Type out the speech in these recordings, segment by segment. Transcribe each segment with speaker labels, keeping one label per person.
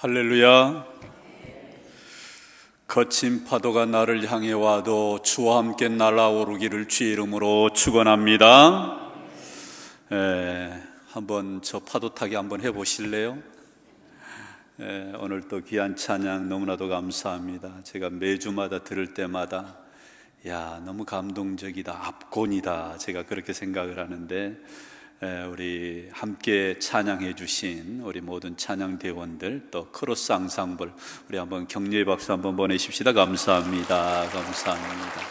Speaker 1: 할렐루야. 거친 파도가 나를 향해 와도 주와 함께 날아오르기를 주의 이름으로 축원합니다. 한번 저 파도 타기 한번 해보실래요? 오늘 또 귀한 찬양 너무나도 감사합니다. 제가 매주마다 들을 때마다 너무 감동적이다, 압권이다, 제가 그렇게 생각을 하는데, 우리 함께 찬양해 주신 우리 모든 찬양 대원들, 또 크로스 앙상블, 우리 한번 격려의 박수 한번 보내십시다. 감사합니다. 감사합니다.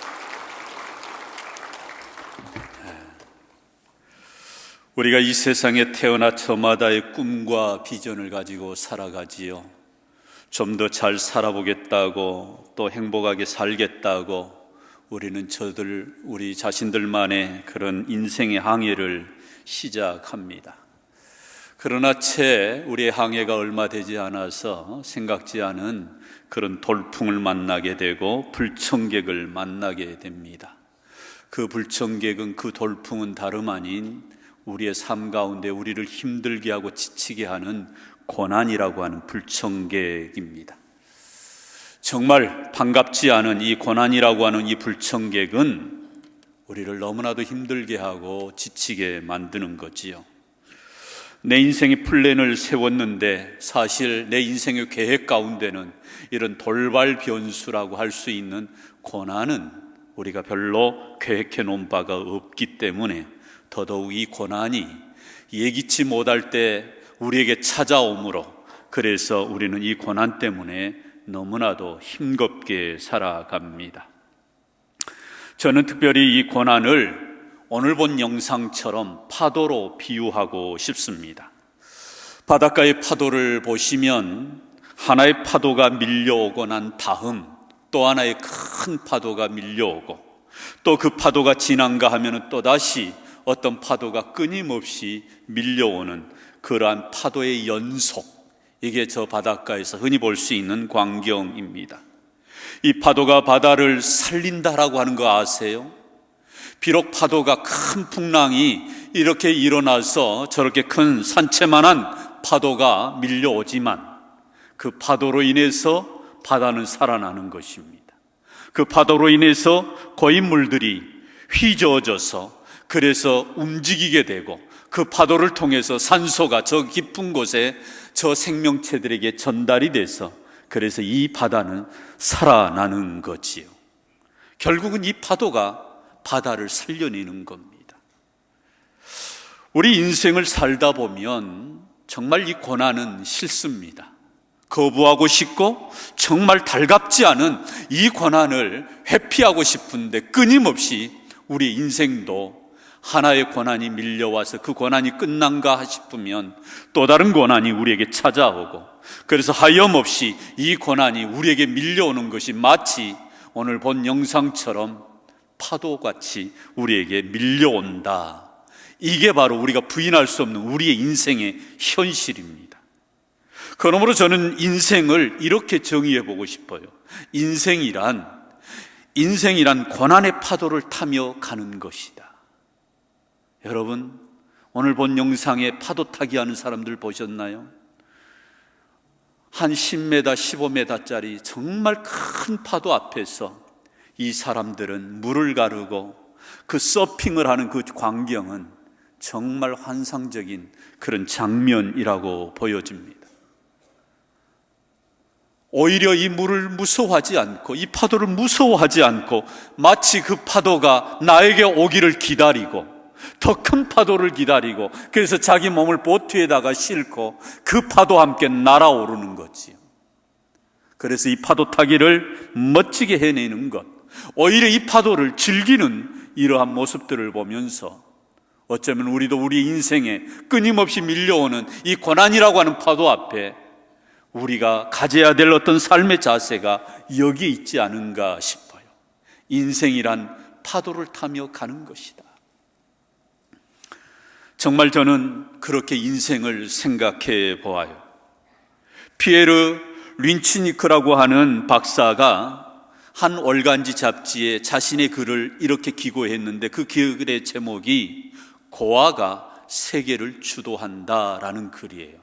Speaker 1: 우리가 이 세상에 태어나 저마다의 꿈과 비전을 가지고 살아가지요. 좀 더 잘 살아보겠다고, 또 행복하게 살겠다고 우리는 우리 자신들만의 그런 인생의 항해를 시작합니다. 그러나 채 우리의 항해가 얼마 되지 않아서 생각지 않은 그런 돌풍을 만나게 되고 불청객을 만나게 됩니다. 그 불청객은, 그 돌풍은 다름 아닌 우리의 삶 가운데 우리를 힘들게 하고 지치게 하는 고난이라고 하는 불청객입니다. 정말 반갑지 않은 이 고난이라고 하는 이 불청객은 우리를 너무나도 힘들게 하고 지치게 만드는 거지요. 내 인생의 플랜을 세웠는데 사실 내 인생의 계획 가운데는 이런 돌발 변수라고 할 수 있는 고난은 우리가 별로 계획해 놓은 바가 없기 때문에 더더욱 이 고난이 예기치 못할 때 우리에게 찾아오므로, 그래서 우리는 이 고난 때문에 너무나도 힘겹게 살아갑니다. 저는 특별히 이 고난을 오늘 본 영상처럼 파도로 비유하고 싶습니다. 바닷가의 파도를 보시면 하나의 파도가 밀려오고 난 다음 또 하나의 큰 파도가 밀려오고, 또 그 파도가 지난가 하면 또다시 어떤 파도가 끊임없이 밀려오는 그러한 파도의 연속, 이게 저 바닷가에서 흔히 볼 수 있는 광경입니다. 이 파도가 바다를 살린다라고 하는 거 아세요? 비록 파도가 큰 풍랑이 이렇게 일어나서 저렇게 큰 산채만한 파도가 밀려오지만 그 파도로 인해서 바다는 살아나는 것입니다. 그 파도로 인해서 고인물들이 휘저어져서 그래서 움직이게 되고, 그 파도를 통해서 산소가 저 깊은 곳에 저 생명체들에게 전달이 돼서 그래서 이 바다는 살아나는 거지요. 결국은 이 파도가 바다를 살려내는 겁니다. 우리 인생을 살다 보면 정말 이 고난은 싫습니다. 거부하고 싶고 정말 달갑지 않은 이 고난을 회피하고 싶은데 끊임없이 우리 인생도 하나의 고난이 밀려와서 그 고난이 끝난가 싶으면 또 다른 고난이 우리에게 찾아오고, 그래서 하염없이 이 고난이 우리에게 밀려오는 것이 마치 오늘 본 영상처럼 파도같이 우리에게 밀려온다. 이게 바로 우리가 부인할 수 없는 우리의 인생의 현실입니다. 그러므로 저는 인생을 이렇게 정의해 보고 싶어요. 인생이란 고난의 파도를 타며 가는 것이다. 여러분, 오늘 본 영상에 파도 타기 하는 사람들 보셨나요? 한 10m, 15m짜리 정말 큰 파도 앞에서 이 사람들은 물을 가르고 그 서핑을 하는 그 광경은 정말 환상적인 그런 장면이라고 보여집니다. 오히려 이 물을 무서워하지 않고 이 파도를 무서워하지 않고 마치 그 파도가 나에게 오기를 기다리고 더 큰 파도를 기다리고, 그래서 자기 몸을 보트에다가 싣고 그 파도와 함께 날아오르는 거지요. 그래서 이 파도 타기를 멋지게 해내는 것, 오히려 이 파도를 즐기는 이러한 모습들을 보면서 어쩌면 우리도 우리 인생에 끊임없이 밀려오는 이 고난이라고 하는 파도 앞에 우리가 가져야 될 어떤 삶의 자세가 여기 있지 않은가 싶어요. 인생이란 파도를 타며 가는 것이다. 정말 저는 그렇게 인생을 생각해 보아요. 피에르 린치니크라고 하는 박사가 한 월간지 잡지에 자신의 글을 이렇게 기고했는데, 그 글의 제목이 고아가 세계를 주도한다라는 글이에요.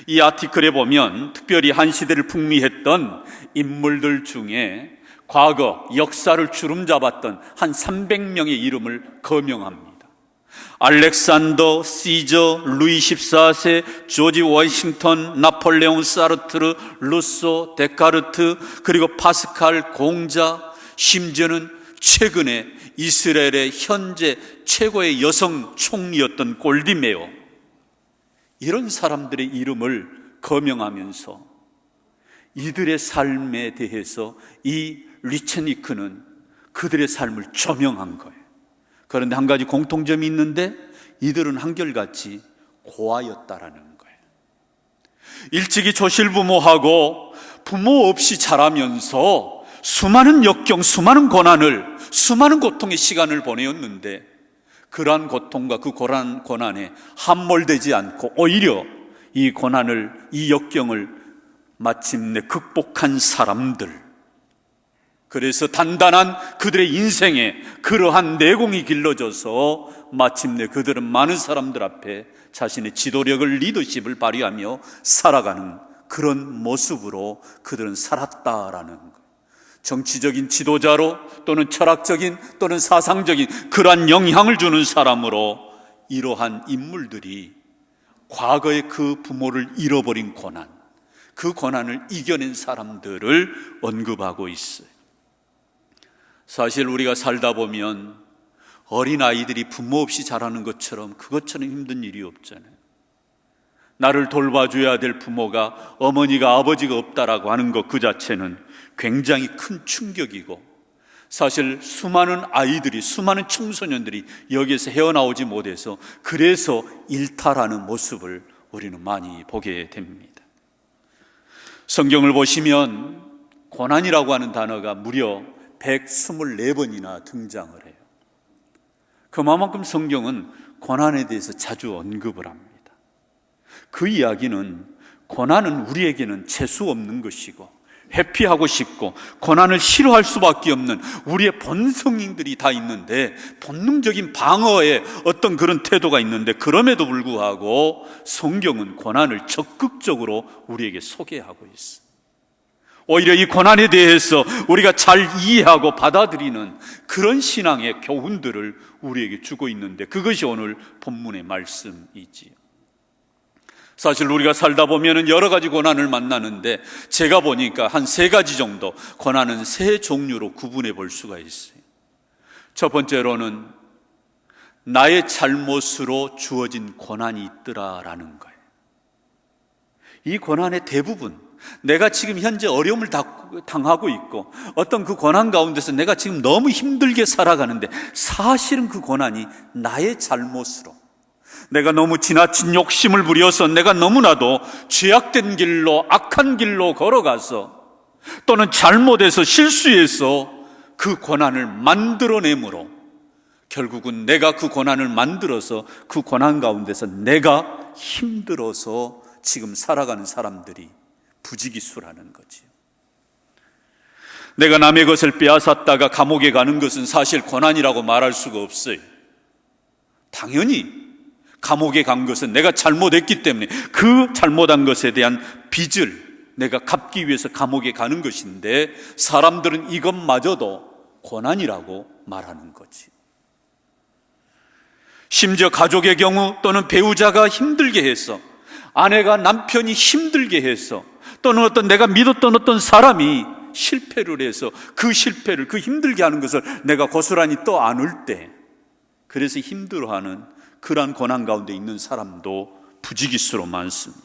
Speaker 1: 이 아티클에 보면 특별히 한 시대를 풍미했던 인물들 중에 과거 역사를 주름잡았던 한 300명의 이름을 거명합니다. 알렉산더, 시저, 루이 14세, 조지 워싱턴, 나폴레옹, 사르트르, 루소, 데카르트, 그리고 파스칼, 공자, 심지어는 최근에 이스라엘의 현재 최고의 여성 총리였던 골디메어, 이런 사람들의 이름을 거명하면서 이들의 삶에 대해서 이 리체니크는 그들의 삶을 조명한 거예요. 그런데 한 가지 공통점이 있는데 이들은 한결같이 고아였다라는 거예요. 일찍이 조실부모하고 부모 없이 자라면서 수많은 역경, 수많은 고난을, 수많은 고통의 시간을 보내었는데 그러한 고통과 그 고난에 함몰되지 않고 오히려 이 고난을, 이 역경을 마침내 극복한 사람들, 그래서 단단한 그들의 인생에 그러한 내공이 길러져서 마침내 그들은 많은 사람들 앞에 자신의 지도력을, 리더십을 발휘하며 살아가는 그런 모습으로 그들은 살았다라는 것. 정치적인 지도자로 또는 철학적인 또는 사상적인 그러한 영향을 주는 사람으로 이러한 인물들이 과거에 그 부모를 잃어버린 고난, 그 고난을 이겨낸 사람들을 언급하고 있어요. 사실 우리가 살다 보면 어린아이들이 부모 없이 자라는 것처럼 그것처럼 힘든 일이 없잖아요. 나를 돌봐줘야 될 부모가, 어머니가, 아버지가 없다라고 하는 것 그 자체는 굉장히 큰 충격이고, 사실 수많은 아이들이, 수많은 청소년들이 여기에서 헤어나오지 못해서 그래서 일탈하는 모습을 우리는 많이 보게 됩니다. 성경을 보시면 고난이라고 하는 단어가 무려 124번이나 등장을 해요. 그만큼 성경은 고난에 대해서 자주 언급을 합니다. 그 이야기는 고난은 우리에게는 재수 없는 것이고 회피하고 싶고 고난을 싫어할 수밖에 없는 우리의 본성들이 다 있는데, 본능적인 방어의 어떤 그런 태도가 있는데, 그럼에도 불구하고 성경은 고난을 적극적으로 우리에게 소개하고 있어요. 오히려 이 고난에 대해서 우리가 잘 이해하고 받아들이는 그런 신앙의 교훈들을 우리에게 주고 있는데, 그것이 오늘 본문의 말씀이지요. 사실 우리가 살다 보면은 여러 가지 고난을 만나는데 제가 보니까 한 3가지 정도 고난은 3종류로 구분해 볼 수가 있어요. 첫 번째로는 나의 잘못으로 주어진 고난이 있더라라는 거예요. 이 고난의 대부분, 내가 지금 현재 어려움을 당하고 있고 어떤 그 고난 가운데서 내가 지금 너무 힘들게 살아가는데 사실은 그 고난이 나의 잘못으로, 내가 너무 지나친 욕심을 부려서 내가 너무나도 죄악된 길로, 악한 길로 걸어가서 또는 잘못해서 실수해서 그 고난을 만들어내므로 결국은 내가 그 고난을 만들어서 그 고난 가운데서 내가 힘들어서 지금 살아가는 사람들이 부지기수라는 거지. 내가 남의 것을 빼앗았다가 감옥에 가는 것은 사실 고난이라고 말할 수가 없어요. 당연히 감옥에 간 것은 내가 잘못했기 때문에 그 잘못한 것에 대한 빚을 내가 갚기 위해서 감옥에 가는 것인데 사람들은 이것마저도 고난이라고 말하는 거지. 심지어 가족의 경우 또는 배우자가 힘들게 해서, 아내가 남편이 힘들게 해서, 또는 어떤 내가 믿었던 어떤 사람이 실패를 해서 그 실패를, 그 힘들게 하는 것을 내가 고스란히 또 안을 때 그래서 힘들어하는 그러한 고난 가운데 있는 사람도 부지기수로 많습니다.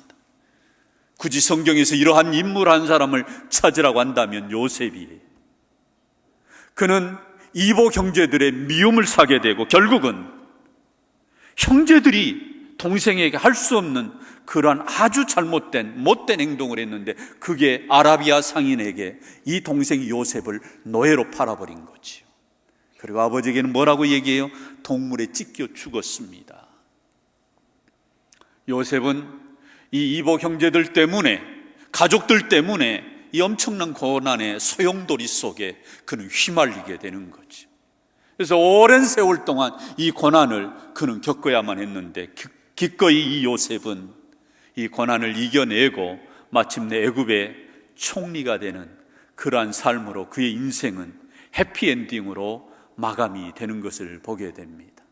Speaker 1: 굳이 성경에서 이러한 인물 한 사람을 찾으라고 한다면 요셉이에요. 그는 이복 형제들의 미움을 사게 되고 결국은 형제들이 동생에게 할 수 없는 그러한 아주 잘못된 못된 행동을 했는데 그게 아라비아 상인에게 이 동생 요셉을 노예로 팔아버린 거지요. 그리고 아버지에게는 뭐라고 얘기해요? 동물에 찢겨 죽었습니다. 요셉은 이 이복 형제들 때문에, 가족들 때문에 이 엄청난 고난의 소용돌이 속에 그는 휘말리게 되는 거지. 그래서 오랜 세월 동안 이 고난을 그는 겪어야만 했는데 기꺼이 이 요셉은 이 고난을 이겨내고 마침내 애굽의 총리가 되는 그러한 삶으로 그의 인생은 해피엔딩으로 마감이 되는 것을 보게 됩니다.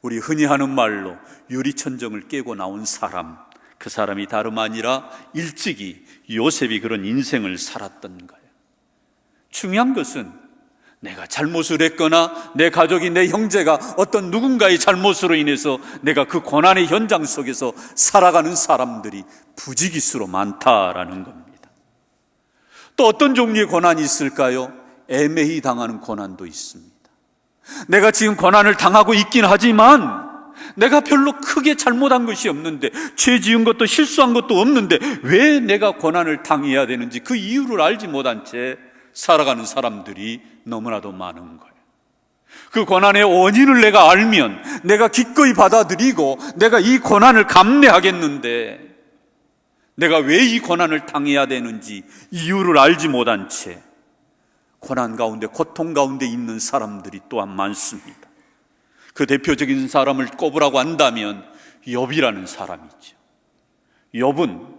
Speaker 1: 우리 흔히 하는 말로 유리천정을 깨고 나온 사람, 그 사람이 다름 아니라 일찍이 요셉이 그런 인생을 살았던 거예요. 중요한 것은 내가 잘못을 했거나 내 가족이, 내 형제가 어떤 누군가의 잘못으로 인해서 내가 그 고난의 현장 속에서 살아가는 사람들이 부지기수로 많다라는 겁니다. 또 어떤 종류의 고난이 있을까요? 애매히 당하는 고난도 있습니다. 내가 지금 고난을 당하고 있긴 하지만 내가 별로 크게 잘못한 것이 없는데, 죄 지은 것도 실수한 것도 없는데 왜 내가 고난을 당해야 되는지 그 이유를 알지 못한 채 살아가는 사람들이 너무나도 많은 거예요. 그 고난의 원인을 내가 알면 내가 기꺼이 받아들이고 내가 이 고난을 감내하겠는데 내가 왜 이 고난을 당해야 되는지 이유를 알지 못한 채 고난 가운데, 고통 가운데 있는 사람들이 또한 많습니다. 그 대표적인 사람을 꼽으라고 한다면 욥이라는 사람이죠. 욥은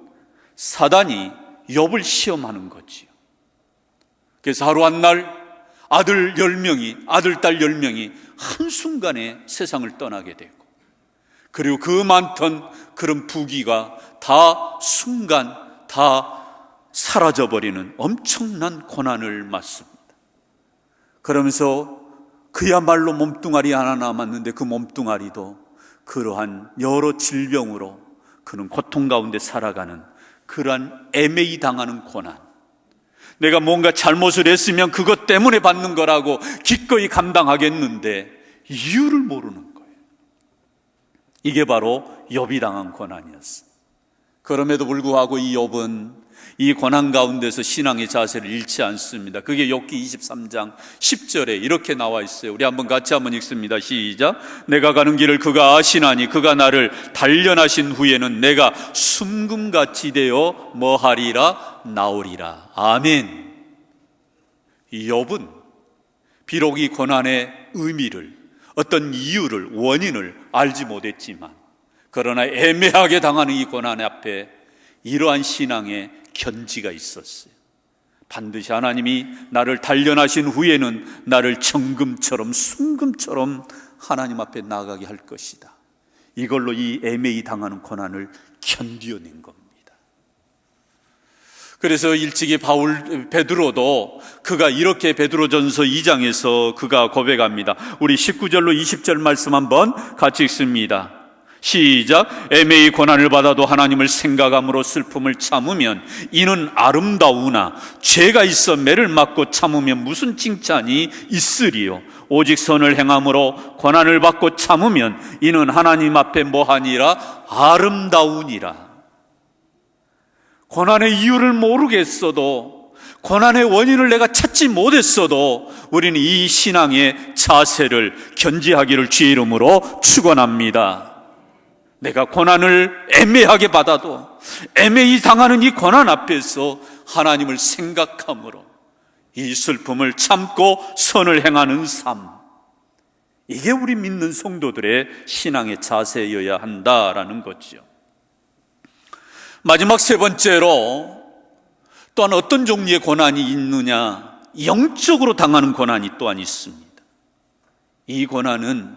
Speaker 1: 사단이 욥을 시험하는 거지요. 그래서 하루 한 날 아들 10명이, 아들, 딸 10명이 한순간에 세상을 떠나게 되고, 그리고 그 많던 그런 부귀가 다 순간 다 사라져버리는 엄청난 고난을 맞습니다. 그러면서 그야말로 몸뚱아리 하나 남았는데 그 몸뚱아리도 그러한 여러 질병으로 그는 고통 가운데 살아가는 그러한 애매히 당하는 고난, 내가 뭔가 잘못을 했으면 그것 때문에 받는 거라고 기꺼이 감당하겠는데 이유를 모르는 거예요. 이게 바로 욥이 당한 고난이었어요. 그럼에도 불구하고 이 욥은 이 고난 가운데서 신앙의 자세를 잃지 않습니다. 그게 욥기 23장 10절에 이렇게 나와 있어요. 우리 한번 같이 한번 읽습니다. 시작. 내가 가는 길을 그가 아시나니 그가 나를 단련하신 후에는 내가 순금같이 되어 뭐하리라? 나오리라. 아멘. 이 욥은 비록 이 고난의 의미를, 어떤 이유를, 원인을 알지 못했지만 그러나 애매하게 당하는 이 고난 앞에 이러한 신앙의 견지가 있었어요. 반드시 하나님이 나를 단련하신 후에는 나를 정금처럼, 순금처럼 하나님 앞에 나가게 할 것이다. 이걸로 이 애매히 당하는 고난을 견디어낸 겁니다. 그래서 일찍이 베드로도 그가 이렇게 베드로전서 2장에서 그가 고백합니다. 우리 19절로 20절 말씀 한번 같이 읽습니다. 시작. 애매히 고난을 받아도 하나님을 생각함으로 슬픔을 참으면 이는 아름다우나 죄가 있어 매를 맞고 참으면 무슨 칭찬이 있으리요. 오직 선을 행함으로 고난을 받고 참으면 이는 하나님 앞에 뭐하니라? 아름다우니라. 고난의 이유를 모르겠어도, 고난의 원인을 내가 찾지 못했어도 우리는 이 신앙의 자세를 견지하기를 주의 이름으로 축원합니다. 내가 고난을 애매하게 받아도 애매히 당하는 이 고난 앞에서 하나님을 생각함으로 이 슬픔을 참고 선을 행하는 삶, 이게 우리 믿는 성도들의 신앙의 자세여야 한다라는 거죠. 마지막 세 번째로 또한 어떤 종류의 고난이 있느냐? 영적으로 당하는 고난이 또한 있습니다. 이 고난은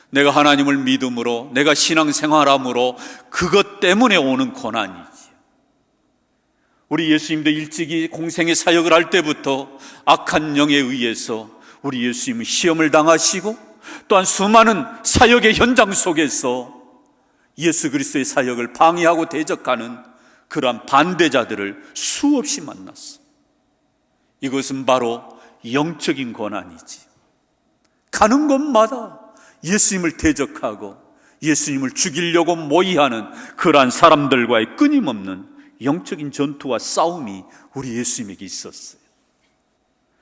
Speaker 1: 내가 하나님을 믿음으로, 내가 신앙생활함으로 그것 때문에 오는 고난이지요. 우리 예수님도 일찍이 공생의 사역을 할 때부터 악한 영에 의해서 우리 예수님은 시험을 당하시고 또한 수많은 사역의 현장 속에서 예수 그리스도의 사역을 방해하고 대적하는 그러한 반대자들을 수없이 만났어. 이것은 바로 영적인 고난이지. 가는 곳마다 예수님을 대적하고 예수님을 죽이려고 모의하는 그러한 사람들과의 끊임없는 영적인 전투와 싸움이 우리 예수님에게 있었어요.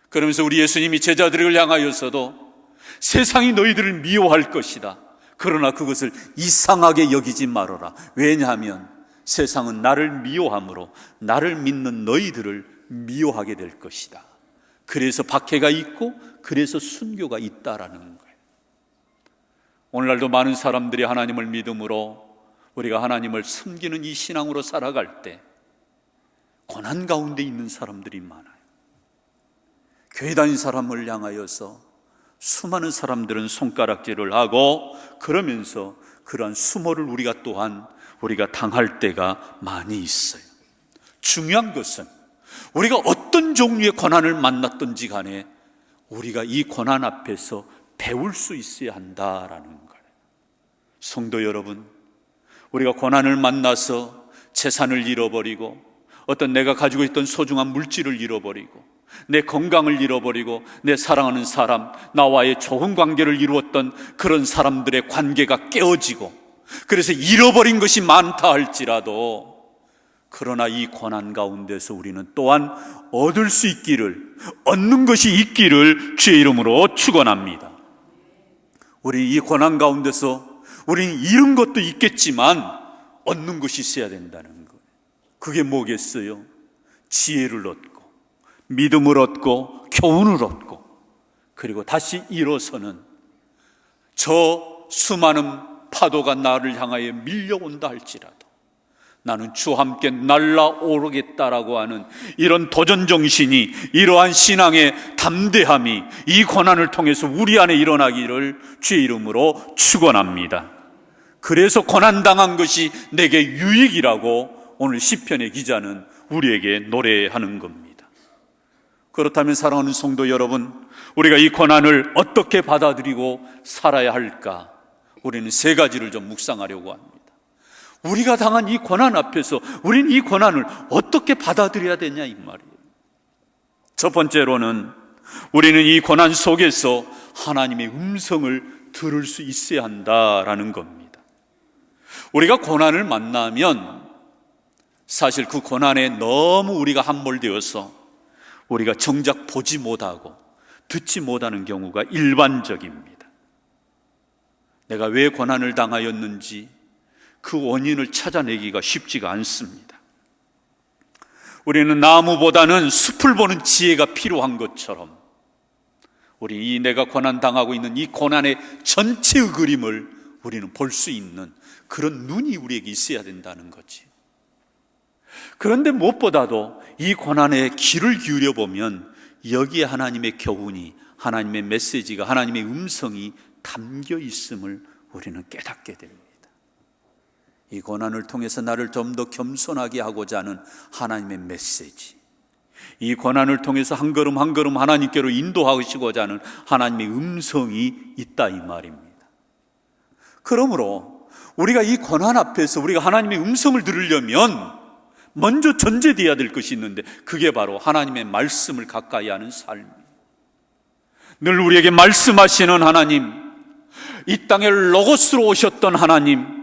Speaker 1: 그러면서 우리 예수님이 제자들을 향하여서도 세상이 너희들을 미워할 것이다. 그러나 그것을 이상하게 여기지 말아라. 왜냐하면 세상은 나를 미워함으로 나를 믿는 너희들을 미워하게 될 것이다. 그래서 박해가 있고 그래서 순교가 있다라는 거예요. 오늘날도 많은 사람들이 하나님을 믿음으로 우리가 하나님을 섬기는 이 신앙으로 살아갈 때 고난 가운데 있는 사람들이 많아요. 교회 다닌 사람을 향하여서 수많은 사람들은 손가락질을 하고 그러면서 그러한 수모를 우리가 당할 때가 많이 있어요. 중요한 것은 우리가 어떤 종류의 고난을 만났든지 간에 우리가 이 고난 앞에서 배울 수 있어야 한다라는 거예요. 성도 여러분, 우리가 고난을 만나서 재산을 잃어버리고 어떤 내가 가지고 있던 소중한 물질을 잃어버리고 내 건강을 잃어버리고 내 사랑하는 사람, 나와의 좋은 관계를 이루었던 그런 사람들의 관계가 깨어지고 그래서 잃어버린 것이 많다 할지라도 그러나 이 고난 가운데서 우리는 또한 얻을 수 있기를, 얻는 것이 있기를 주의 이름으로 축원합니다. 우리 이 고난 가운데서 우리는 잃은 것도 있겠지만 얻는 것이 있어야 된다는 거예요. 그게 뭐겠어요? 지혜를 얻고 믿음을 얻고 교훈을 얻고 그리고 다시 일어서는 저 수많은 파도가 나를 향하여 밀려온다 할지라도 나는 주와 함께 날아오르겠다라고 하는 이런 도전정신이, 이러한 신앙의 담대함이 이 고난을 통해서 우리 안에 일어나기를 주의 이름으로 축원합니다. 그래서 고난당한 것이 내게 유익이라고 오늘 시편의 기자는 우리에게 노래하는 겁니다. 그렇다면 사랑하는 성도 여러분, 우리가 이 고난을 어떻게 받아들이고 살아야 할까? 우리는 세 가지를 좀 묵상하려고 합니다. 우리가 당한 이 고난 앞에서 우리는 이 고난을 어떻게 받아들여야 되냐 이 말이에요. 첫 번째로는 우리는 이 고난 속에서 하나님의 음성을 들을 수 있어야 한다라는 겁니다. 우리가 고난을 만나면 사실 그 고난에 너무 우리가 함몰되어서 우리가 정작 보지 못하고 듣지 못하는 경우가 일반적입니다. 내가 왜 고난을 당하였는지 그 원인을 찾아내기가 쉽지가 않습니다. 우리는 나무보다는 숲을 보는 지혜가 필요한 것처럼 우리 이 내가 고난당하고 있는 이 고난의 전체의 그림을 우리는 볼 수 있는 그런 눈이 우리에게 있어야 된다는 거지. 그런데 무엇보다도 이 고난에 귀를 기울여 보면 여기에 하나님의 교훈이, 하나님의 메시지가, 하나님의 음성이 담겨 있음을 우리는 깨닫게 됩니다. 이 고난을 통해서 나를 좀 더 겸손하게 하고자 하는 하나님의 메시지, 이 고난을 통해서 한 걸음 한 걸음 하나님께로 인도하시고자 하는 하나님의 음성이 있다, 이 말입니다. 그러므로 우리가 이 고난 앞에서 우리가 하나님의 음성을 들으려면 먼저 전제되어야 될 것이 있는데, 그게 바로 하나님의 말씀을 가까이 하는 삶이에요. 늘 우리에게 말씀하시는 하나님, 이 땅에 로고스로 오셨던 하나님,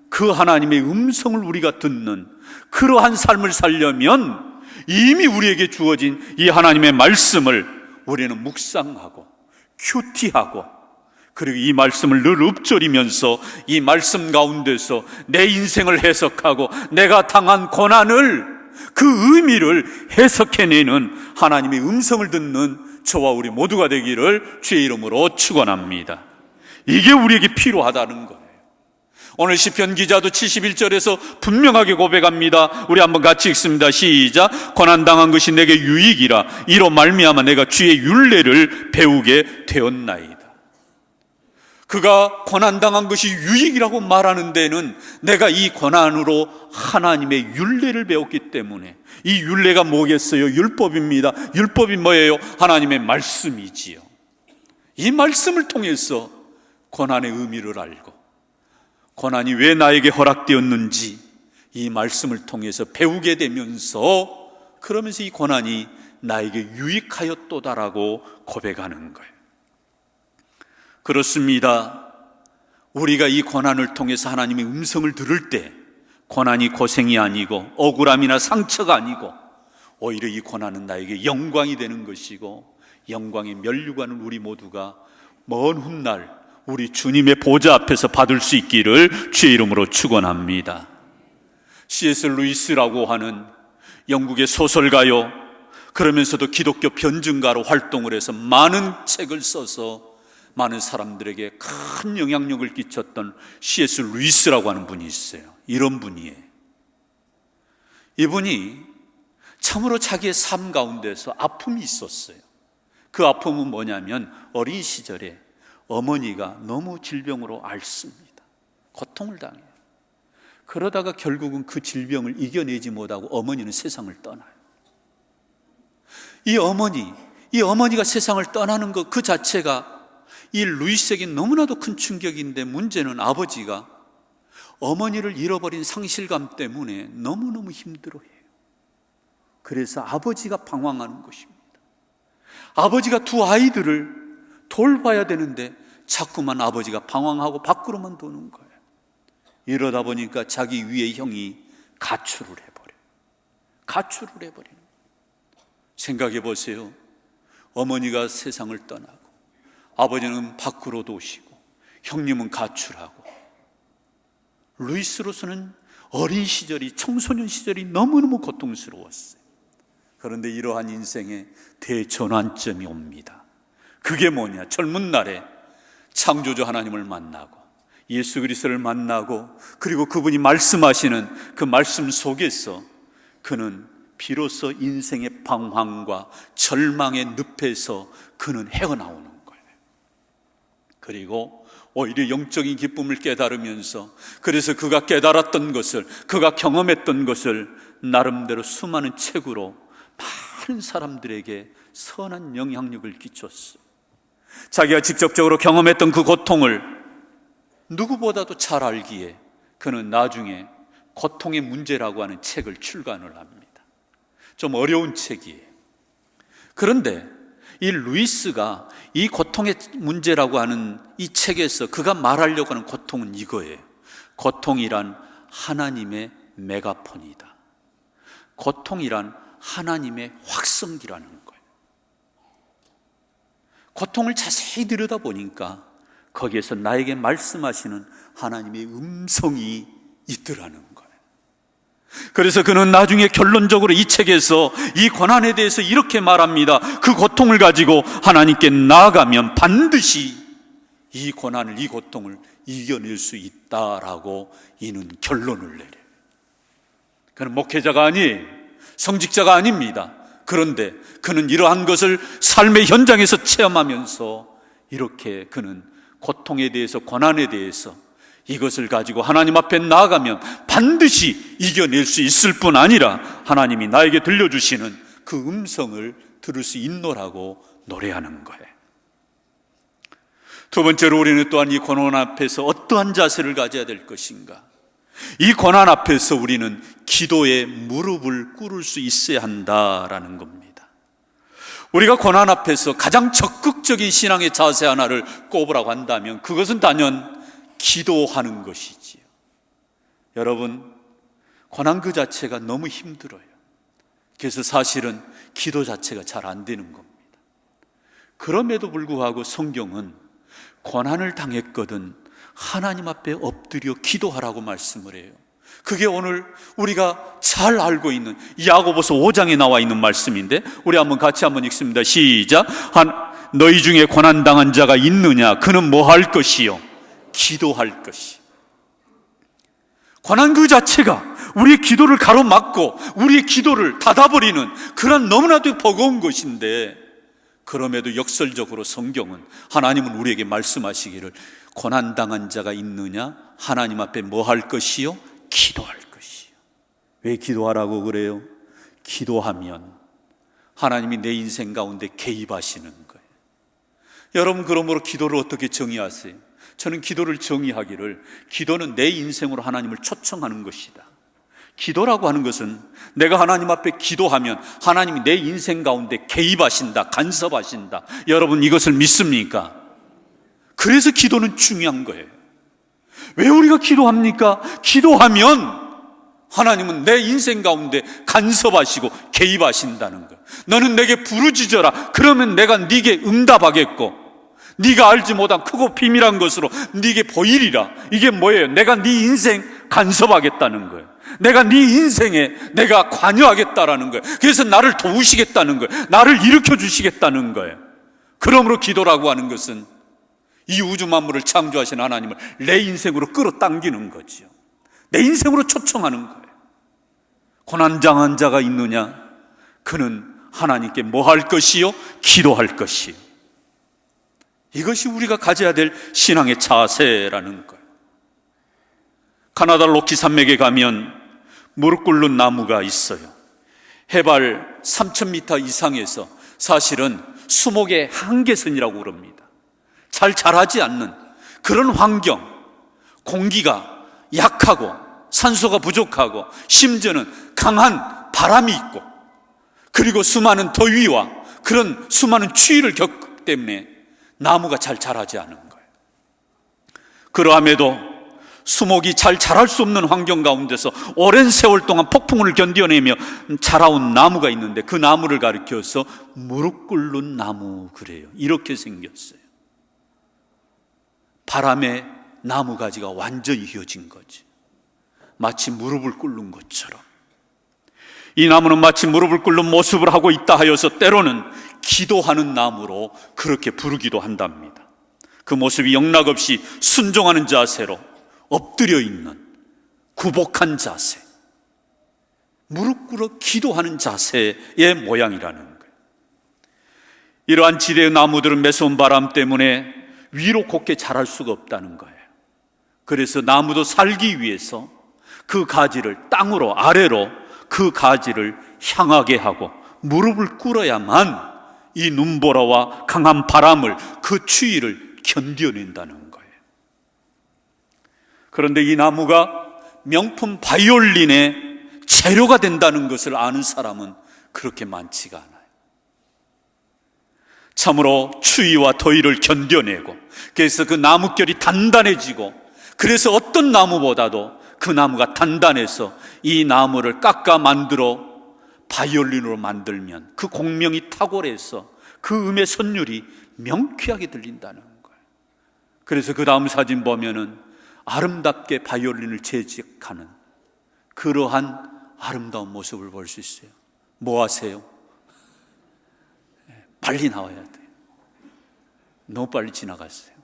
Speaker 1: 그 하나님의 음성을 우리가 듣는 그러한 삶을 살려면 이미 우리에게 주어진 이 하나님의 말씀을 우리는 묵상하고 큐티하고, 그리고 이 말씀을 늘 읊조리면서 이 말씀 가운데서 내 인생을 해석하고 내가 당한 고난을, 그 의미를 해석해내는 하나님의 음성을 듣는 저와 우리 모두가 되기를 주의 이름으로 축원합니다. 이게 우리에게 필요하다는 거예요. 오늘 시편 기자도 71절에서 분명하게 고백합니다. 우리 한번 같이 읽습니다. 시작. 고난당한 것이 내게 유익이라, 이로 말미암아 내가 주의 율례를 배우게 되었나이다. 그가 고난당한 것이 유익이라고 말하는 데는 내가 이 고난으로 하나님의 율례를 배웠기 때문에, 이 율례가 뭐겠어요? 율법입니다. 율법이 뭐예요? 하나님의 말씀이지요. 이 말씀을 통해서 고난의 의미를 알고 고난이 왜 나에게 허락되었는지 이 말씀을 통해서 배우게 되면서, 그러면서 이 고난이 나에게 유익하였도다라고 고백하는 거예요. 그렇습니다. 우리가 이 고난을 통해서 하나님의 음성을 들을 때 고난이 고생이 아니고 억울함이나 상처가 아니고 오히려 이 고난은 나에게 영광이 되는 것이고, 영광의 면류관을 우리 모두가 먼 훗날 우리 주님의 보좌 앞에서 받을 수 있기를 주의 이름으로 축원합니다. C.S. 루이스라고 하는 영국의 소설가요, 그러면서도 기독교 변증가로 활동을 해서 많은 책을 써서 많은 사람들에게 큰 영향력을 끼쳤던 C.S. 루이스라고 하는 분이 있어요. 이런 분이에요. 이분이 참으로 자기의 삶 가운데서 아픔이 있었어요. 그 아픔은 뭐냐면, 어린 시절에 어머니가 너무 질병으로 앓습니다. 고통을 당해요. 그러다가 결국은 그 질병을 이겨내지 못하고 어머니는 세상을 떠나요. 이 어머니가 세상을 떠나는 것 그 자체가 이 루이스에게 너무나도 큰 충격인데, 문제는 아버지가 어머니를 잃어버린 상실감 때문에 너무너무 힘들어해요. 그래서 아버지가 방황하는 것입니다. 아버지가 두 아이들을 돌봐야 되는데 자꾸만 아버지가 방황하고 밖으로만 도는 거예요. 이러다 보니까 자기 위의 형이 가출을 해버려요. 생각해 보세요. 어머니가 세상을 떠나고 아버지는 밖으로 도시고 형님은 가출하고, 루이스로서는 어린 시절이, 청소년 시절이 너무너무 고통스러웠어요. 그런데 이러한 인생의 대전환점이 옵니다. 그게 뭐냐? 젊은 날에 창조주 하나님을 만나고 예수 그리스도를 만나고, 그리고 그분이 말씀하시는 그 말씀 속에서 그는 비로소 인생의 방황과 절망의 늪에서 그는 헤어나오는 거예요. 그리고 오히려 영적인 기쁨을 깨달으면서, 그래서 그가 깨달았던 것을, 그가 경험했던 것을 나름대로 수많은 책으로 많은 사람들에게 선한 영향력을 끼쳤어요. 자기가 직접적으로 경험했던 그 고통을 누구보다도 잘 알기에 그는 나중에 고통의 문제라고 하는 책을 출간을 합니다. 좀 어려운 책이에요. 그런데 이 루이스가 이 고통의 문제라고 하는 이 책에서 그가 말하려고 하는 고통은 이거예요. 고통이란 하나님의 메가폰이다. 고통이란 하나님의 확성기라는 거예요. 고통을 자세히 들여다보니까 거기에서 나에게 말씀하시는 하나님의 음성이 있더라는 거예요. 그래서 그는 나중에 결론적으로 이 책에서 이 고난에 대해서 이렇게 말합니다. 그 고통을 가지고 하나님께 나아가면 반드시 이 고난을, 이 고통을 이겨낼 수 있다라고 이는 결론을 내려요. 그는 목회자가 아니에요. 성직자가 아닙니다. 그런데 그는 이러한 것을 삶의 현장에서 체험하면서 이렇게 그는 고통에 대해서, 고난에 대해서 이것을 가지고 하나님 앞에 나아가면 반드시 이겨낼 수 있을 뿐 아니라 하나님이 나에게 들려주시는 그 음성을 들을 수 있노라고 노래하는 거예요. 두 번째로 우리는 또한 이 고난 앞에서 어떠한 자세를 가져야 될 것인가? 이 고난 앞에서 우리는 기도의 무릎을 꿇을 수 있어야 한다라는 겁니다. 우리가 고난 앞에서 가장 적극적인 신앙의 자세 하나를 꼽으라고 한다면 그것은 단연 기도하는 것이지요. 여러분, 고난 그 자체가 너무 힘들어요. 그래서 사실은 기도 자체가 잘 안 되는 겁니다. 그럼에도 불구하고 성경은 고난을 당했거든 하나님 앞에 엎드려 기도하라고 말씀을 해요. 그게 오늘 우리가 잘 알고 있는 야고보서 5장에 나와 있는 말씀인데 우리 같이 한번 읽습니다. 시작. 너희 중에 고난당한 자가 있느냐? 그는 뭐 할 것이요? 기도할 것이. 고난 그 자체가 우리의 기도를 가로막고 우리의 기도를 닫아버리는 그런 너무나도 버거운 것인데, 그럼에도 역설적으로 성경은, 하나님은 우리에게 말씀하시기를 고난당한 자가 있느냐? 하나님 앞에 뭐 할 것이요? 기도할 것이요. 왜 기도하라고 그래요? 기도하면 하나님이 내 인생 가운데 개입하시는 거예요. 여러분, 그러므로 기도를 어떻게 정의하세요? 저는 기도를 정의하기를, 기도는 내 인생으로 하나님을 초청하는 것이다. 기도라고 하는 것은 내가 하나님 앞에 기도하면 하나님이 내 인생 가운데 개입하신다, 간섭하신다. 여러분, 이것을 믿습니까? 그래서 기도는 중요한 거예요. 왜 우리가 기도합니까? 기도하면 하나님은 내 인생 가운데 간섭하시고 개입하신다는 거예요. 너는 내게 부르짖어라. 그러면 내가 네게 응답하겠고, 네가 알지 못한 크고 비밀한 것으로 네게 보이리라. 이게 뭐예요? 내가 네 인생 간섭하겠다는 거예요. 내가 네 인생에 내가 관여하겠다라는 거예요. 그래서 나를 도우시겠다는 거예요. 나를 일으켜 주시겠다는 거예요. 그러므로 기도라고 하는 것은 이 우주 만물을 창조하신 하나님을 내 인생으로 끌어당기는 거지요. 내 인생으로 초청하는 거예요. 고난당한 자가 있느냐? 그는 하나님께 뭐 할 것이요? 기도할 것이요. 이것이 우리가 가져야 될 신앙의 자세라는 거예요. 카나다 로키 산맥에 가면 무릎 꿇는 나무가 있어요. 해발 3,000m 이상에서 사실은 수목의 한계선이라고 그럽니다. 잘 자라지 않는 그런 환경, 공기가 약하고 산소가 부족하고 심지어는 강한 바람이 있고, 그리고 수많은 더위와 그런 수많은 추위를 겪기 때문에 나무가 잘 자라지 않은 거예요. 그러함에도 수목이 잘 자랄 수 없는 환경 가운데서 오랜 세월 동안 폭풍을 견뎌내며 자라온 나무가 있는데, 그 나무를 가리켜서 무릎 꿇는 나무 그래요. 이렇게 생겼어요. 바람에 나무 가지가 완전히 휘어진 거지. 마치 무릎을 꿇는 것처럼. 이 나무는 마치 무릎을 꿇는 모습을 하고 있다 하여서 때로는 기도하는 나무로 그렇게 부르기도 한답니다. 그 모습이 영락없이 순종하는 자세로 엎드려 있는 굴복한 자세, 무릎 꿇어 기도하는 자세의 모양이라는 거예요. 이러한 지대의 나무들은 매서운 바람 때문에 위로 곧게 자랄 수가 없다는 거예요. 그래서 나무도 살기 위해서 그 가지를 땅으로, 아래로 그 가지를 향하게 하고 무릎을 꿇어야만 이 눈보라와 강한 바람을, 그 추위를 견뎌낸다는 거예요. 그런데 이 나무가 명품 바이올린의 재료가 된다는 것을 아는 사람은 그렇게 많지가 않아요. 참으로 추위와 더위를 견뎌내고, 그래서 그 나뭇결이 단단해지고, 그래서 어떤 나무보다도 그 나무가 단단해서 이 나무를 깎아 만들어 바이올린으로 만들면 그 공명이 탁월해서 그 음의 선율이 명쾌하게 들린다는 거예요. 그래서 그 다음 사진 보면은 아름답게 바이올린을 채직하는 그러한 아름다운 모습을 볼 수 있어요. 뭐 하세요? 빨리 나와야 돼요. 너무 빨리 지나갔어요.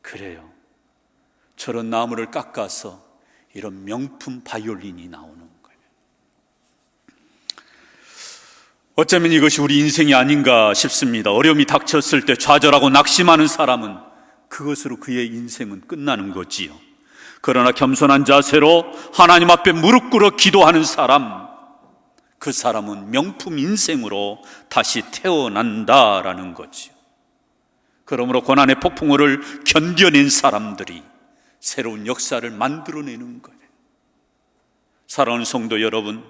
Speaker 1: 그래요. 저런 나무를 깎아서 이런 명품 바이올린이 나오는 거예요. 어쩌면 이것이 우리 인생이 아닌가 싶습니다. 어려움이 닥쳤을 때 좌절하고 낙심하는 사람은 그것으로 그의 인생은 끝나는 거지요. 그러나 겸손한 자세로 하나님 앞에 무릎 꿇어 기도하는 사람, 그 사람은 명품 인생으로 다시 태어난다라는 거지요. 그러므로 고난의 폭풍우를 견뎌낸 사람들이 새로운 역사를 만들어내는 거예요. 사랑하는 성도 여러분,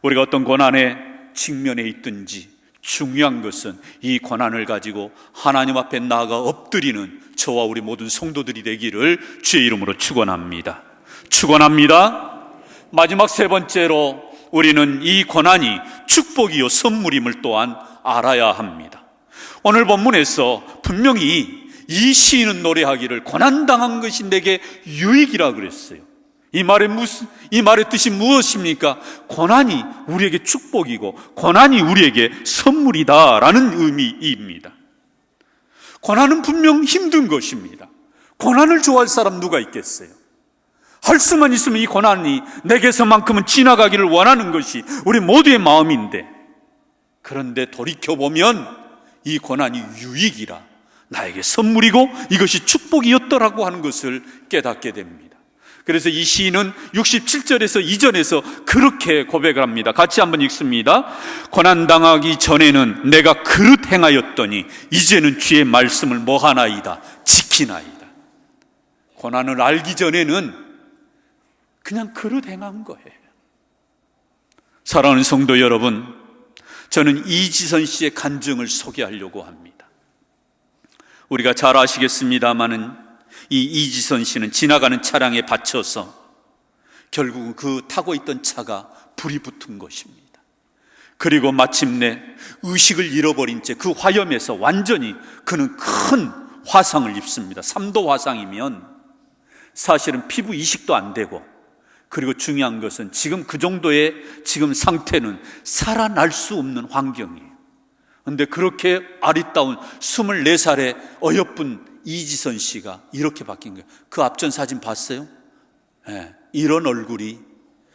Speaker 1: 우리가 어떤 고난의 직면에 있든지 중요한 것은 이 고난을 가지고 하나님 앞에 나아가 엎드리는 저와 우리 모든 성도들이 되기를 주의 이름으로 축원합니다. 축원합니다. 마지막 세 번째로 우리는 이 고난이 축복이요 선물임을 또한 알아야 합니다. 오늘 본문에서 분명히 이 시인은 노래하기를 고난당한 것이 내게 유익이라 그랬어요. 이 말의 뜻이 무엇입니까? 고난이 우리에게 축복이고 고난이 우리에게 선물이다라는 의미입니다. 고난은 분명 힘든 것입니다. 고난을 좋아할 사람 누가 있겠어요? 할 수만 있으면 이 고난이 내게서만큼은 지나가기를 원하는 것이 우리 모두의 마음인데, 그런데 돌이켜보면 이 고난이 유익이라, 나에게 선물이고 이것이 축복이었더라고 하는 것을 깨닫게 됩니다. 그래서 이 시인은 67절에서 이전에서 그렇게 고백을 합니다. 같이 한번 읽습니다. 고난당하기 전에는 내가 그릇 행하였더니 이제는 주의 말씀을 뭐하나이다 지키나이다. 고난을 알기 전에는 그냥 그릇 행한 거예요. 사랑하는 성도 여러분, 저는 이지선 씨의 간증을 소개하려고 합니다. 우리가 잘 아시겠습니다마는 이 이지선 씨는 지나가는 차량에 받쳐서 결국 그 타고 있던 차가 불이 붙은 것입니다. 그리고 마침내 의식을 잃어버린 채 그 화염에서 완전히 그는 큰 화상을 입습니다. 3도 화상이면 사실은 피부 이식도 안 되고, 그리고 중요한 것은 지금 그 정도의 지금 상태는 살아날 수 없는 환경이에요. 그런데 그렇게 아리따운 24살의 어여쁜 이지선 씨가 이렇게 바뀐 거예요. 그 앞전 사진 봤어요? 네, 이런 얼굴이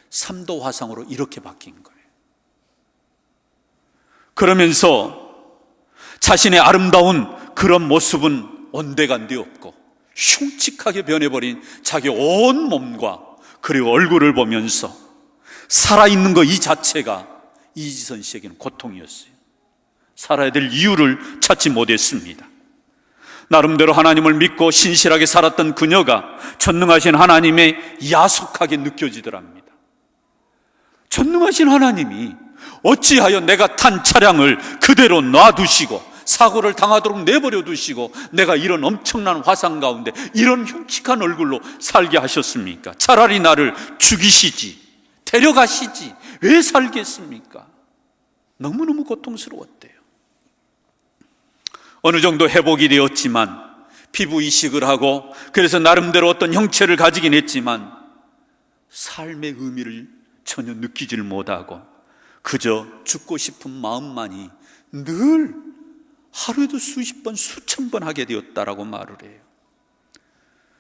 Speaker 1: 3도 화상으로 이렇게 바뀐 거예요. 그러면서 자신의 아름다운 그런 모습은 온데간데 없고 흉측하게 변해버린 자기 온 몸과 그리고 얼굴을 보면서 살아있는 것 이 자체가 이지선 씨에게는 고통이었어요. 살아야 될 이유를 찾지 못했습니다. 나름대로 하나님을 믿고 신실하게 살았던 그녀가 전능하신 하나님의 야속하게 느껴지더랍니다. 전능하신 하나님이 어찌하여 내가 탄 차량을 그대로 놔두시고 사고를 당하도록 내버려 두시고 내가 이런 엄청난 화상 가운데 이런 흉측한 얼굴로 살게 하셨습니까? 차라리 나를 죽이시지, 데려가시지, 왜 살겠습니까? 너무너무 고통스러웠대요. 어느 정도 회복이 되었지만, 피부 이식을 하고 그래서 나름대로 어떤 형체를 가지긴 했지만 삶의 의미를 전혀 느끼질 못하고 그저 죽고 싶은 마음만이 늘 하루에도 수십 번, 수천 번 하게 되었다라고 말을 해요.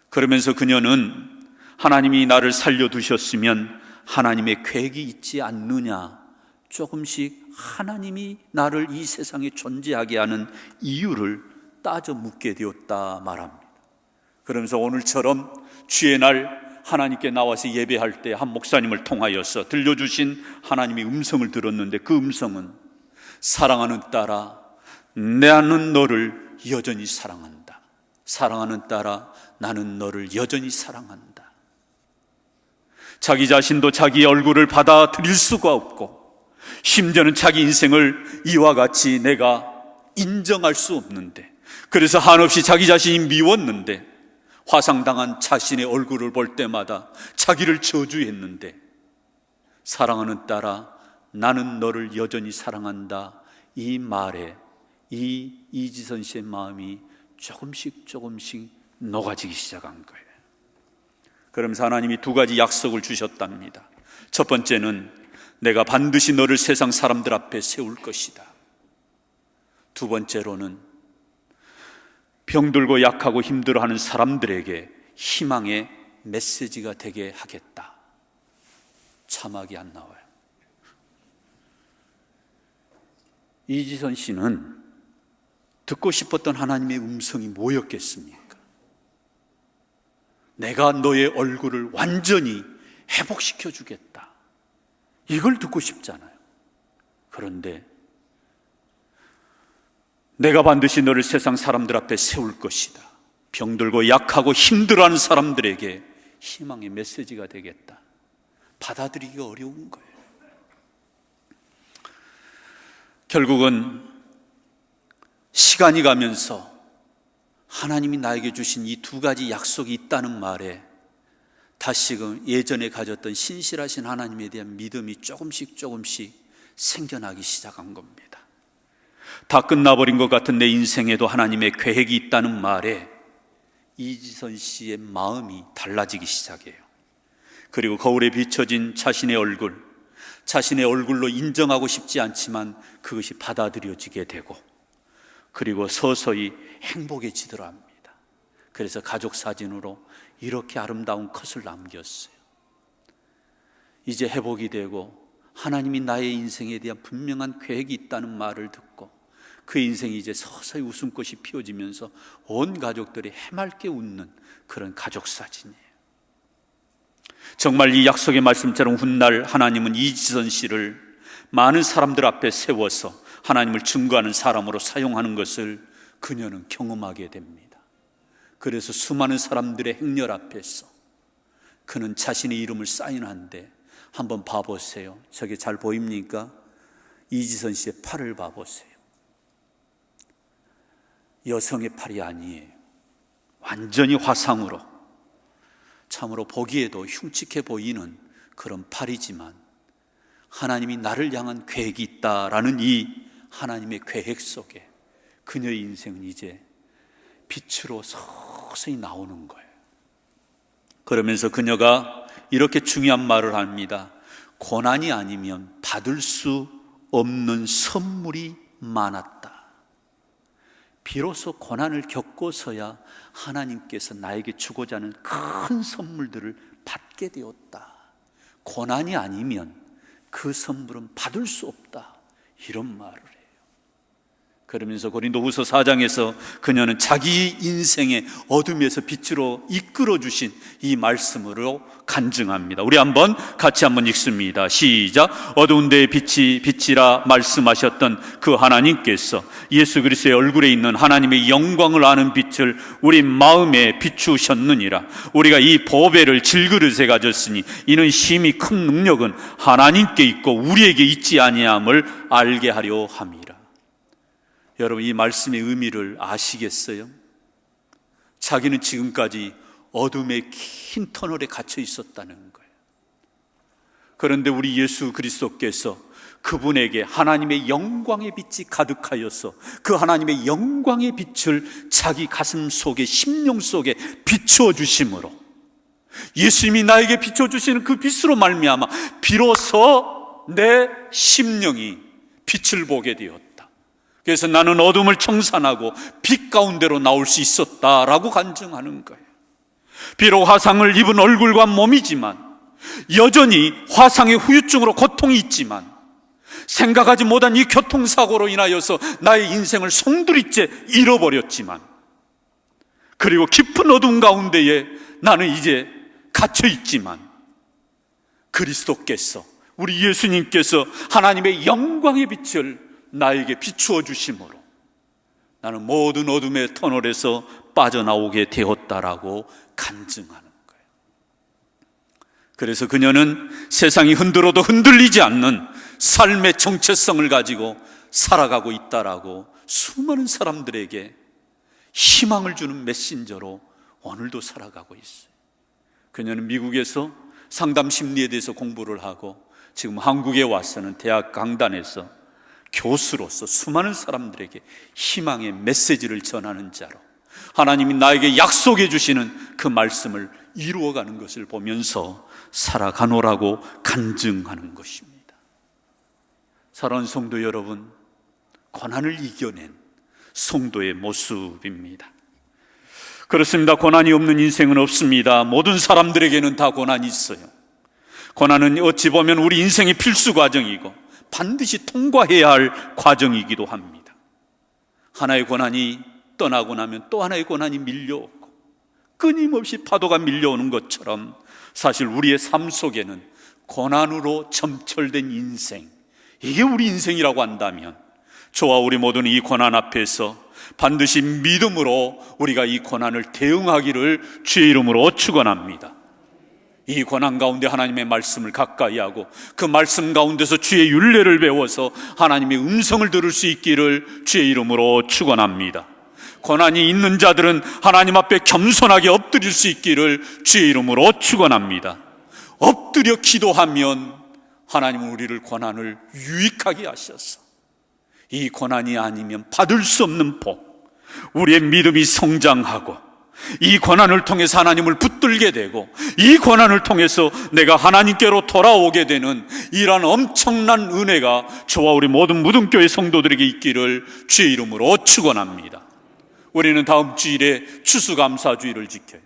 Speaker 1: 그러면서 그녀는 하나님이 나를 살려두셨으면 하나님의 계획이 있지 않느냐, 조금씩 하나님이 나를 이 세상에 존재하게 하는 이유를 따져 묻게 되었다 말합니다. 그러면서 오늘처럼 주의 날 하나님께 나와서 예배할 때 한 목사님을 통하여서 들려주신 하나님의 음성을 들었는데, 그 음성은 사랑하는 딸아, 나는 너를 여전히 사랑한다. 사랑하는 딸아, 나는 너를 여전히 사랑한다. 자기 자신도 자기 얼굴을 받아들일 수가 없고, 심지어는 자기 인생을 이와 같이 내가 인정할 수 없는데, 그래서 한없이 자기 자신이 미웠는데, 화상당한 자신의 얼굴을 볼 때마다 자기를 저주했는데, 사랑하는 딸아, 나는 너를 여전히 사랑한다, 이 말에 이 이지선 씨의 마음이 조금씩 녹아지기 시작한 거예요. 그러면서 하나님이 두 가지 약속을 주셨답니다. 첫 번째는 내가 반드시 너를 세상 사람들 앞에 세울 것이다. 두 번째로는 병들고 약하고 힘들어하는 사람들에게 희망의 메시지가 되게 하겠다. 자막이 안 나와요. 이지선 씨는 듣고 싶었던 하나님의 음성이 뭐였겠습니까? 내가 너의 얼굴을 완전히 회복시켜 주겠다. 이걸 듣고 싶잖아요. 그런데 내가 반드시 너를 세상 사람들 앞에 세울 것이다. 병들고 약하고 힘들어하는 사람들에게 희망의 메시지가 되겠다. 받아들이기가 어려운 거예요. 결국은 시간이 가면서 하나님이 나에게 주신 이 두 가지 약속이 있다는 말에 다시금 예전에 가졌던 신실하신 하나님에 대한 믿음이 조금씩 생겨나기 시작한 겁니다. 다 끝나버린 것 같은 내 인생에도 하나님의 계획이 있다는 말에 이지선 씨의 마음이 달라지기 시작해요. 그리고 거울에 비춰진 자신의 얼굴로 인정하고 싶지 않지만 그것이 받아들여지게 되고, 그리고 서서히 행복해지더라 합니다. 그래서 가족 사진으로 이렇게 아름다운 컷을 남겼어요. 이제 회복이 되고 하나님이 나의 인생에 대한 분명한 계획이 있다는 말을 듣고 그 인생이 이제 서서히 웃음꽃이 피어지면서 온 가족들이 해맑게 웃는 그런 가족 사진이에요. 정말 이 약속의 말씀처럼 훗날 하나님은 이지선 씨를 많은 사람들 앞에 세워서 하나님을 증거하는 사람으로 사용하는 것을 그녀는 경험하게 됩니다. 그래서 수많은 사람들의 행렬 앞에서 그는 자신의 이름을 사인한데, 한번 봐보세요. 저게 잘 보입니까? 이지선 씨의 팔을 봐보세요. 여성의 팔이 아니에요. 완전히 화상으로, 참으로 보기에도 흉측해 보이는 그런 팔이지만 하나님이 나를 향한 계획이 있다라는 이 하나님의 계획 속에 그녀의 인생은 이제 빛으로 서서히 나오는 거예요. 그러면서 그녀가 이렇게 중요한 말을 합니다. 고난이 아니면 받을 수 없는 선물이 많았다. 비로소 고난을 겪고서야 하나님께서 나에게 주고자 하는 큰 선물들을 받게 되었다. 고난이 아니면 그 선물은 받을 수 없다. 이런 말을 해요. 그러면서 고린도후서 4장에서 그녀는 자기 인생의 어둠에서 빛으로 이끌어 주신 이 말씀으로 간증합니다. 우리 같이 한번 읽습니다. 시작. 어두운 데에 빛이 빛이라 말씀하셨던 그 하나님께서 예수 그리스도의 얼굴에 있는 하나님의 영광을 아는 빛을 우리 마음에 비추셨느니라. 우리가 이 보배를 질그릇에 가졌으니 이는 심히 큰 능력은 하나님께 있고 우리에게 있지 아니함을 알게 하려 함이라. 여러분, 이 말씀의 의미를 아시겠어요? 자기는 지금까지 어둠의 긴 터널에 갇혀 있었다는 거예요. 그런데 우리 예수 그리스도께서 그분에게 하나님의 영광의 빛이 가득하여서 그 하나님의 영광의 빛을 자기 가슴 속에, 심령 속에 비추어 주심으로, 예수님이 나에게 비춰 주시는 그 빛으로 말미암아 비로소 내 심령이 빛을 보게 되었다. 그래서 나는 어둠을 청산하고 빛 가운데로 나올 수 있었다라고 간증하는 거예요. 비록 화상을 입은 얼굴과 몸이지만, 여전히 화상의 후유증으로 고통이 있지만, 생각하지 못한 이 교통사고로 인하여서 나의 인생을 송두리째 잃어버렸지만, 그리고 깊은 어둠 가운데에 나는 이제 갇혀 있지만, 그리스도께서, 우리 예수님께서 하나님의 영광의 빛을 나에게 비추어 주심으로 나는 모든 어둠의 터널에서 빠져나오게 되었다라고 간증하는 거예요. 그래서 그녀는 세상이 흔들어도 흔들리지 않는 삶의 정체성을 가지고 살아가고 있다라고 수많은 사람들에게 희망을 주는 메신저로 오늘도 살아가고 있어요. 그녀는 미국에서 상담 심리에 대해서 공부를 하고 지금 한국에 와서는 대학 강단에서 교수로서 수많은 사람들에게 희망의 메시지를 전하는 자로 하나님이 나에게 약속해 주시는 그 말씀을 이루어가는 것을 보면서 살아가노라고 간증하는 것입니다. 사랑하는 성도 여러분, 고난을 이겨낸 성도의 모습입니다. 그렇습니다. 고난이 없는 인생은 없습니다. 모든 사람들에게는 다 고난이 있어요. 고난은 어찌 보면 우리 인생의 필수 과정이고 반드시 통과해야 할 과정이기도 합니다. 하나의 고난이 떠나고 나면 또 하나의 고난이 밀려오고, 끊임없이 파도가 밀려오는 것처럼 사실 우리의 삶 속에는 고난으로 점철된 인생, 이게 우리 인생이라고 한다면 저와 우리 모두는 이 고난 앞에서 반드시 믿음으로 우리가 이 고난을 대응하기를 주의 이름으로 축원합니다. 이 고난 가운데 하나님의 말씀을 가까이 하고 그 말씀 가운데서 주의 율례를 배워서 하나님의 음성을 들을 수 있기를 주의 이름으로 축원합니다. 고난이 있는 자들은 하나님 앞에 겸손하게 엎드릴 수 있기를 주의 이름으로 축원합니다. 엎드려 기도하면 하나님은 우리를 고난을 유익하게 하셔서 이 고난이 아니면 받을 수 없는 복, 우리의 믿음이 성장하고 이 고난을 통해서 하나님을 붙들게 되고 이 고난을 통해서 내가 하나님께로 돌아오게 되는 이러한 엄청난 은혜가 저와 우리 모든 무등교회 성도들에게 있기를 주의 이름으로 축원합니다. 우리는 다음 주일에 추수감사주일을 지켜요.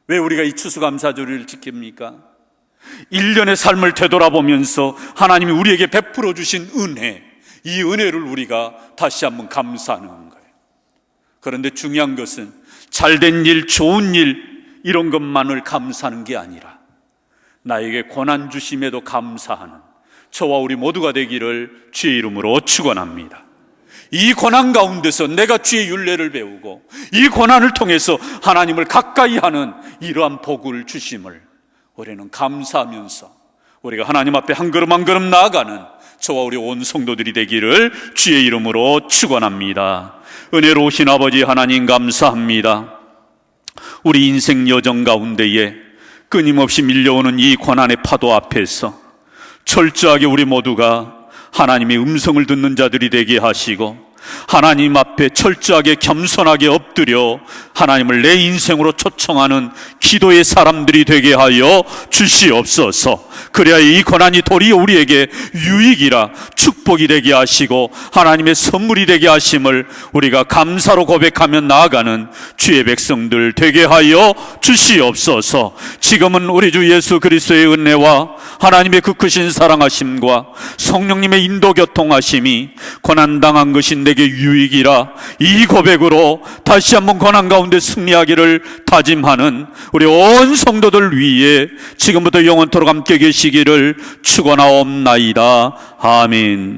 Speaker 1: 왜 우리가 이 추수감사주일을 지킵니까? 1년의 삶을 되돌아보면서 하나님이 우리에게 베풀어 주신 은혜, 이 은혜를 우리가 다시 한번 감사하는 거예요. 그런데 중요한 것은 잘된 일, 좋은 일 이런 것만을 감사하는 게 아니라 나에게 고난 주심에도 감사하는 저와 우리 모두가 되기를 주의 이름으로 축원합니다. 이 고난 가운데서 내가 주의 율례를 배우고 이 고난을 통해서 하나님을 가까이 하는 이러한 복을 주심을 우리는 감사하면서 우리가 하나님 앞에 한 걸음 한 걸음 나아가는 저와 우리 온 성도들이 되기를 주의 이름으로 축원합니다. 은혜로우신 아버지 하나님 감사합니다. 우리 인생 여정 가운데에 끊임없이 밀려오는 이 고난의 파도 앞에서 철저하게 우리 모두가 하나님의 음성을 듣는 자들이 되게 하시고 하나님 앞에 철저하게 겸손하게 엎드려 하나님을 내 인생으로 초청하는 기도의 사람들이 되게 하여 주시옵소서. 그래야 이 고난이 도리어 우리에게 유익이라 축복이 되게 하시고 하나님의 선물이 되게 하심을 우리가 감사로 고백하며 나아가는 주의 백성들 되게 하여 주시옵소서. 지금은 우리 주 예수 그리스도의 은혜와 하나님의 그 크신 사랑하심과 성령님의 인도 교통하심이 고난당한 것이 내게 유익이라 이 고백으로 다시 한번 고난 가운데 승리하기를 다짐하는 우리 온 성도들 위에 지금부터 영원토록 함께 계시기를 축원하옵나이다. 아멘.